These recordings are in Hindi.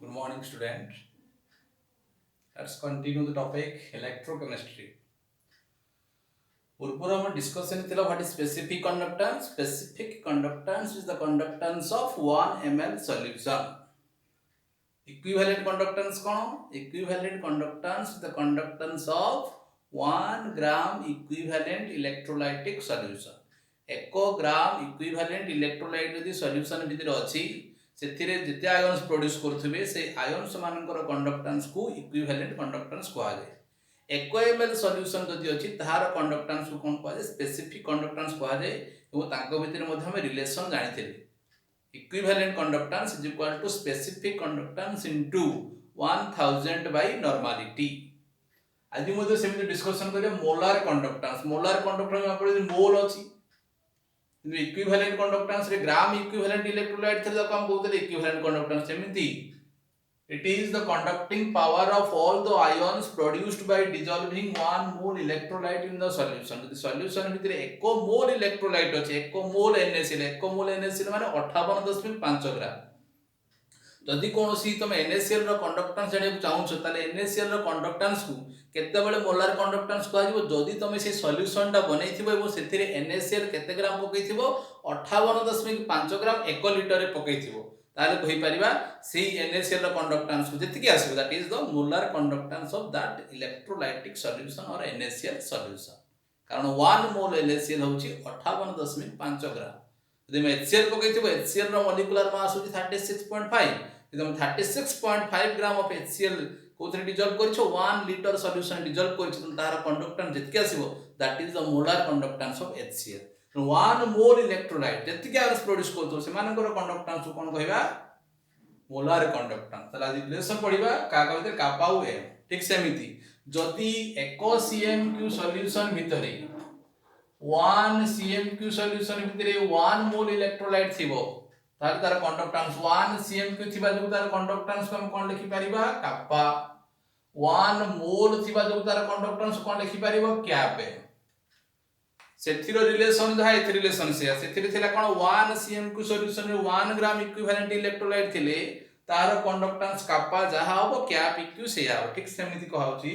Good morning, student. Let's continue the topic electrochemistry. पूर्व हम डिस्कशन थिला what is specific conductance. Specific conductance is the conductance of 1 ml solution. Equivalent conductance कौन? Equivalent conductance is the conductance of 1 gram equivalent electrolytic solution. 1 gram equivalent electrolyte यदि सॉल्यूशन भितर अछि सेथिरे जेते आयन्स प्रोड्यूस करथुबे से आयन्स मानकर कंडक्टेंस को इक्विवेलेंट कंडक्टेंस कहा जाय. 1 ml सॉल्यूशन जदि अछि ताहार कंडक्टेंस को कोन कहा जाय? स्पेसिफिक कंडक्टेंस कहा जाय. एवं तांको भितर मध्ये हम रिलेशन जानिथिले. Equivalent conductance is equal to specific conductance into 1000 by normality. आज मध्ये सेमिति डिस्कशन करिया मोलार कंडक्टेंस. मोलार कंडक्टेंस आपण मोल अछि इक्विवेलेंट कंडक्टेंस रे ग्राम इक्विवेलेंट इलेक्ट्रोलाइट थे हम कहते इक्विवेलेंट कंडक्टेंस सेमिति it is the conducting power of all the ions produced by dissolving 1 mole electrolyte in the solution. The solution भितर 1 mole electrolyte अछि 1 mole NaCl 1 mole NaCl माने 58.5 ग्राम. जदि कोनोसी तुम NaCl रो कंडक्टेंस जानिबो चाहूछ ताले NaCl रो कंडक्टेंस को केतेबेले मोलार कंडक्टेंस कहै जिवो जदि तुम से सॉल्यूशन टा बनैथिबो एवं सेथिरे NaCl केते ग्राम पकैथिबो 58.5 ग्राम 1 लीटर रे पकैथिबो ताले कहि परिबा सी NaCl रो कंडक्टेंस को जतिकि आसीबो that is the molar conductance of that electrolytic solution और NaCl सॉल्यूशन. कारण 1 मोल NaCl होची 58.5 ग्राम. यदि मैं HCl पकैथिबो HCl रो मॉलिक्यूलर मास होची 36.5. यदि हम 36.5 ग्राम ऑफ HCl कोथरे डिजॉल्व करिछो 1 लीटर सॉल्यूशन डिजॉल्व करिछो तार कंडक्टेंस जतिकि आसीबो that is the molar conductance of HCl. 1 mole electrolyte जतिकि आरस प्रोड्यूस करतो से मानकर कंडक्टेंस को कोन कहबा? Molar conductance. तला रिलेशन पढिबा का कहते कापा उ m. ठीक सेमिति जदि 1 cmq सॉल्यूशन भितरे 1 cmq सॉल्यूशन भितरे 1 मोल इलेक्ट्रोलाइट थिबो तार तार कंडक्टेंस 1 cmq थिबा जो तार कंडक्टेंस को हम कोन लिखि परिबा? कापा. 1 मोल थिबा जो तार कंडक्टेंस कोन लिखि परिबो? कैप. सेथिरो रिलेशन जहा एथि रिलेशन से सेथिरे थिला कोन 1 cmq सॉल्यूशन रे 1 ग्राम इक्विवेलेंट इलेक्ट्रोलाइट थिले तार कंडक्टेंस कापा जहा होबो कैप इक्यू से आबो. ठीक सेमिति कहउची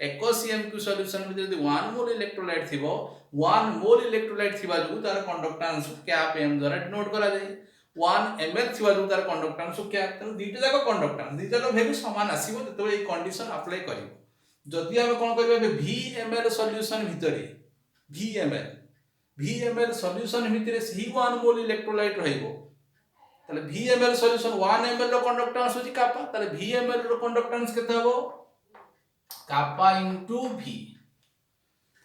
1 cmq सॉल्यूशन में यदि 1 मोल इलेक्ट्रोलाइट थिबो 1 मोल इलेक्ट्रोलाइट थिबा जो तार कंडक्टेंस कैप m द्वारा डिनोट करा जाय. 1 ml थिबा जो तार कंडक्टेंस कैप त दीटा जाको कंडक्टेंस दीटा रो वैल्यू समान आसीबो ततबे ए कंडीशन अप्लाई करिवो. जदि हम कोन करबे Vml सॉल्यूशन भितरे Vml सॉल्यूशन भितरे सी 1 मोल इलेक्ट्रोलाइट रहइबो ताले Vml सॉल्यूशन 1 ml रो कंडक्टेंस होची कापा ताले Vml रो कंडक्टेंस केते हबो? कापा इनटू V.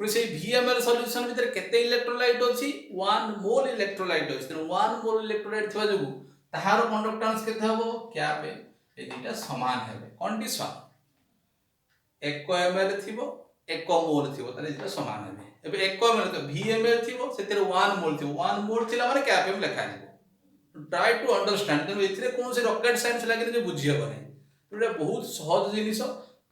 पुनी से Vml सॉल्यूशन भितरे केते इलेक्ट्रोलाइट अछि? 1 मोल इलेक्ट्रोलाइट अछि. त 1 मोल इलेक्ट्रोलाइट थिबा जगु ताहार कंडक्टेंस केते हबो? कैप. ए दुटा समान हेबे. कंडीशन 1 ml थिबो 1 मोल थिबो ताले दुटा समान हेबे. एबे 1 ml तो Vml थिबो सेतेरे 1 मोल थिबो 1 मोल थिला माने कैप m लिखा जिवो. ट्राई टू अंडरस्टैंड तो एथिरे कोन से रॉकेट साइंस लागे जे बुझी हबो नै. एटा बहुत सहज जिनिस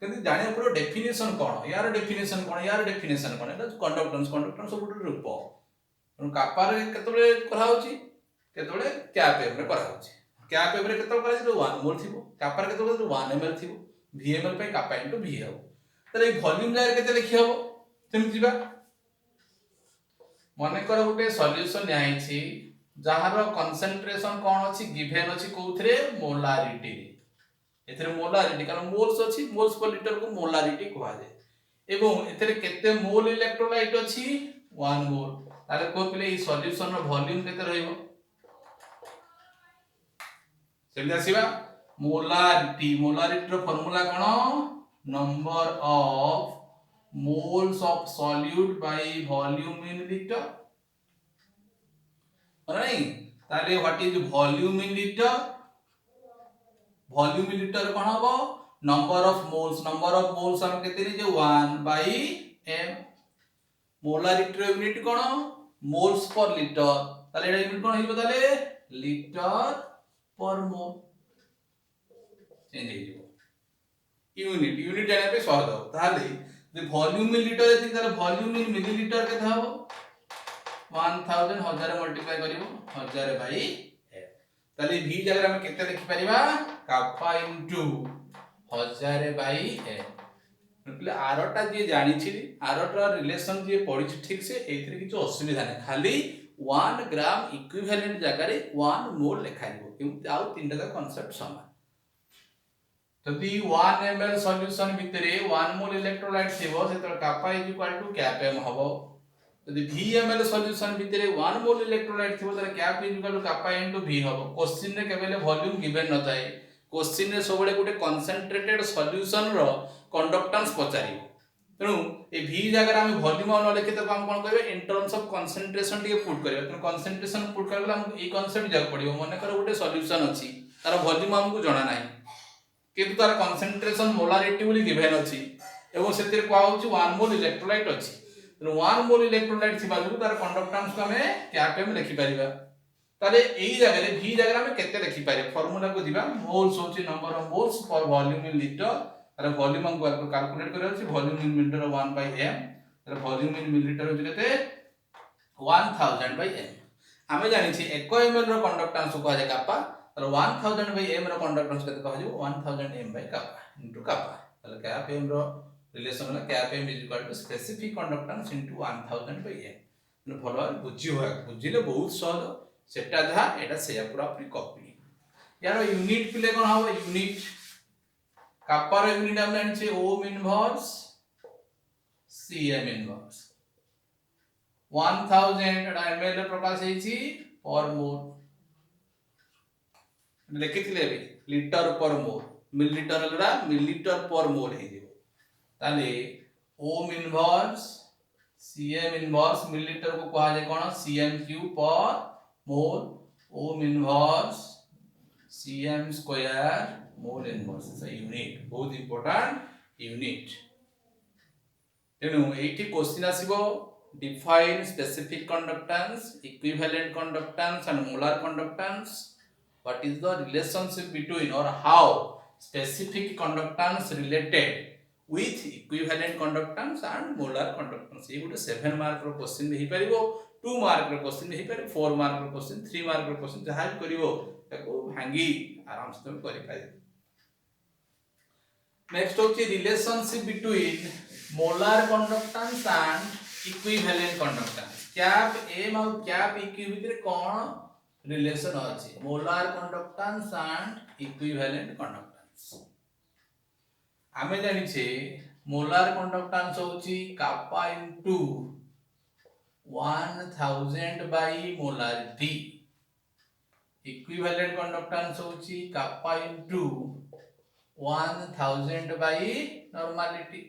किंतु जाने पर डेफिनेशन कोन यार डेफिनेशन कोन यार डेफिनेशन कोन एटा कंडक्टेंस सब रूप कापा रे केतबे करा होची केतबे कैप m रे करा होची. कैप m रे केतबे करा जे 1 मोल थिबो कापा रे केतबे 1 ml थिबो Vml पे कापा इनटू V हबो. तले ए वॉल्यूम जाय केते लिखि हबो सेम जिबा माने कर गुटे सॉल्यूशन आइछि जहार कंसंट्रेशन कोन अछि गिवन अछि कोथरे मोलारिटी रे. एथरे मोलारिटी कारण मोल्स अछि मोल्स पर लीटर को मोलारिटी कहवा जाय एवं एथरे केते मोल इलेक्ट्रोलाइट अछि 1 मोल. ताले को पले ई सॉल्यूशन रो वॉल्यूम केते रहइबो सेम आसीबा मोलारिटी रो फार्मूला कोन? Number of moles of solute by volume in liter. right ताले what is volume in liter? volume in liter कोन हबो? number of moles हम केते जे 1 by m. मोलारिटी रो यूनिट कोन? moles per liter. ताले एटा यूनिट कोन हिबो ताले liter per mole चेंज हे जिवो. यूनिट जाने पे सहज हो ताले the volume in liter is the volume in milliliter के था 1000 1000 मल्टीप्लाई करिवो 1000 बाय ताले v जगह हम केते लिखि परिबा kappa into 1000/n मतलब आरटा जे जानि छी आरटा रिलेशन जे पढि छी ठीक से एथिरे किछ असुविधा नै खाली 1 ग्राम इक्विवेलेंट जगह रे 1 मोल लिखाइबो किंतु आउ तीनटा का कांसेप्ट समान जदि 1 ml सॉल्यूशन भितरे 1 मोल इलेक्ट्रोलाइट थिबो सेतर kappa = cap m हबो यदि v ml सॉल्यूशन भितरे 1 मोल इलेक्ट्रोलाइट थिबो तर cap = kappa * v हबो क्वेश्चन रे केबेले वॉल्यूम गिवन न थाए क्वेश्चन रे सबले गुटे कंसंट्रेटेड सॉल्यूशन रो कंडक्टेंस पचारिबो तेनु ए v जगह हम वॉल्यूम न लिखि त हम कोन कहबे इन टर्म्स ऑफ कंसंट्रेशन टिके पुट करबे त कंसंट्रेशन पुट करला हम ए कांसेप्ट जाक पड़िबो माने कर गुटे सॉल्यूशन अछि तार वॉल्यूम हमकु जणा नाही किंतु तार कंसंट्रेशन मोलारिटी बोली गिवन अछि एवं सेतिर को आउची 1 मोल इलेक्ट्रोलाइट अछि तो 1 मोल इलेक्ट्रोलाइट थिबा जो तार कंडक्टेंस को हमें cap m लिखि परिबा ताले एई जगह रे v जगह हमें केते लिखि पारे फार्मूला को दिबा मोल्स होची number of moles per volume in litre तार वॉल्यूम हमको कैलकुलेट करे अछि वॉल्यूम इन मीटर 1/m तार वॉल्यूम इन मिलीलीटर होची केते 1000/m हमें जानि छी 1 ml रो कंडक्टेंस को आजे kappa तर 1000/m रो कंडक्टेंस केते कह जो 1000m/kappa into kappa ताले cap m रो रिलेशन है cap m = specific conductance into 1000/m ने भलो बुझी होय बुझिले बहुत सहज सेटा जहा एटा सेया पूरा अपनी कॉपी यार यूनिट प्ले कोन हो यूनिट kappa रो यूनिट हम जानि छी ohm इनवर्स cm इनवर्स 1000 एटा ml रे प्रकाश है छी पर मोल लिखिथिले भी लीटर पर मोल मिलीलीटर लरा मिलीलीटर पर मोल हे जिवो ताले ohm inverse cm inverse millilitre को कहा जाय कोन cm cube per mole ohm inverse cm square mole inverse is unit बहुत इंपोर्टेंट यूनिट तेनु एठी क्वेश्चन आसीबो define specific conductance equivalent conductance and molar conductance what is the relationship between or how specific conductance related with equivalent conductance and molar conductance ये गुटे 7 मार्क रो क्वेश्चन ही परिबो 2 मार्क रो क्वेश्चन ही परिबो 4 मार्क रो क्वेश्चन 3 मार्क रो क्वेश्चन जहा भी करिवो ताको भांगी आराम से तुम करि पाइ नेक्स्ट होची relationship between molar conductance and equivalent conductance cap m और कैप eq भितर कोन रिलेशन अछि molar conductance and equivalent conductance आमे जानि छे मोलार कंडक्टेंस होची kappa into 1000 by molarity equivalent conductance होची kappa into 1000 by नॉर्मलिटी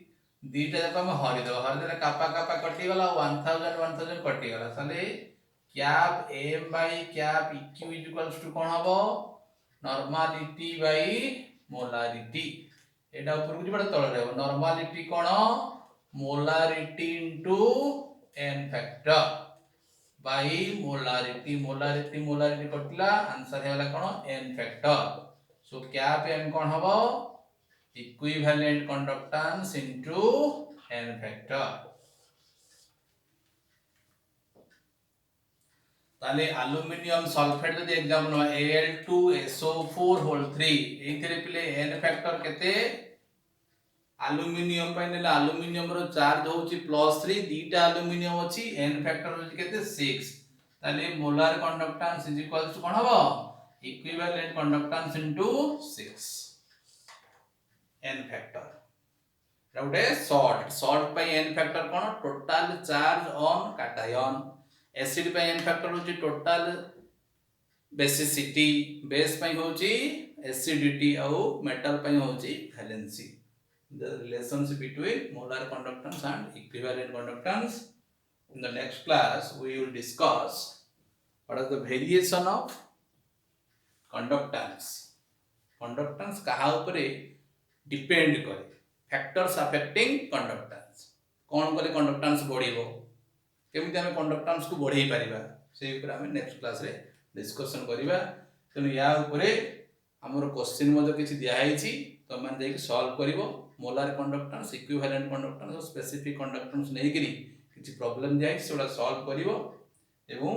दीटा जक हम हरि देले kappa kappa कटि गला 1000 कटि गला साले cap m by cap eq equals to कोन हबो नॉर्मलिटी by मोलारिटी एटा ऊपर को बड़ा तळ रहबो नॉर्मलिटी कोन molarity into n factor by molarity molarity molarity कटला आंसर हेला कोन n factor so cap m कोन हबो equivalent conductance into n factor ताले एल्युमिनियम सल्फेट जदि एग्जांपल Al2SO4 एथिरे पिले n फैक्टर केते एल्युमिनियम पे नेला एल्युमिनियम रो चार्ज होची +3 दीटा एल्युमिनियम अछि n फैक्टर होची केते 6 ताले molar conductance is equal to कोन हबो equivalent conductance into 6 n factor राउटे सॉल्ट पे n फैक्टर कोन total charge on cation acid पे n फैक्टर होची टोटल बेसिसिटी बेस पे होची एसिडिटी और मेटल पे होची valency the relationship between molar conductance and equivalent conductance in the next class we will discuss what is the variation of conductance कहा ऊपर डिपेंड करे फैक्टर्स अफेक्टिंग कंडक्टेंस कोन करे कंडक्टेंस बढ़िबो केमिति हमें कंडक्टेंस को बढ़ाई परिबा से ऊपर हमें नेक्स्ट क्लास रे डिस्कशन करिबा तनो या ऊपर हमर क्वेश्चन मजे किछि दिया हैछि तो मन जाई सॉल्व करिवो मोलार कंडक्टेंस इक्विवेलेंट कंडक्टेंस और स्पेसिफिक कंडक्टेंस नै करी किछि प्रॉब्लम जाई सेडा सॉल्व करिवो एवं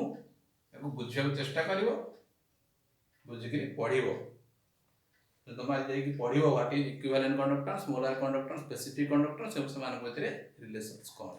एको बुझिया चेष्टा करिवो बुझिकरी पढ़िबो तुम आज जाइए पढ़िबो what is equivalent conductance molar conductance specific conductance सब समान भितर रिलेशंस कौन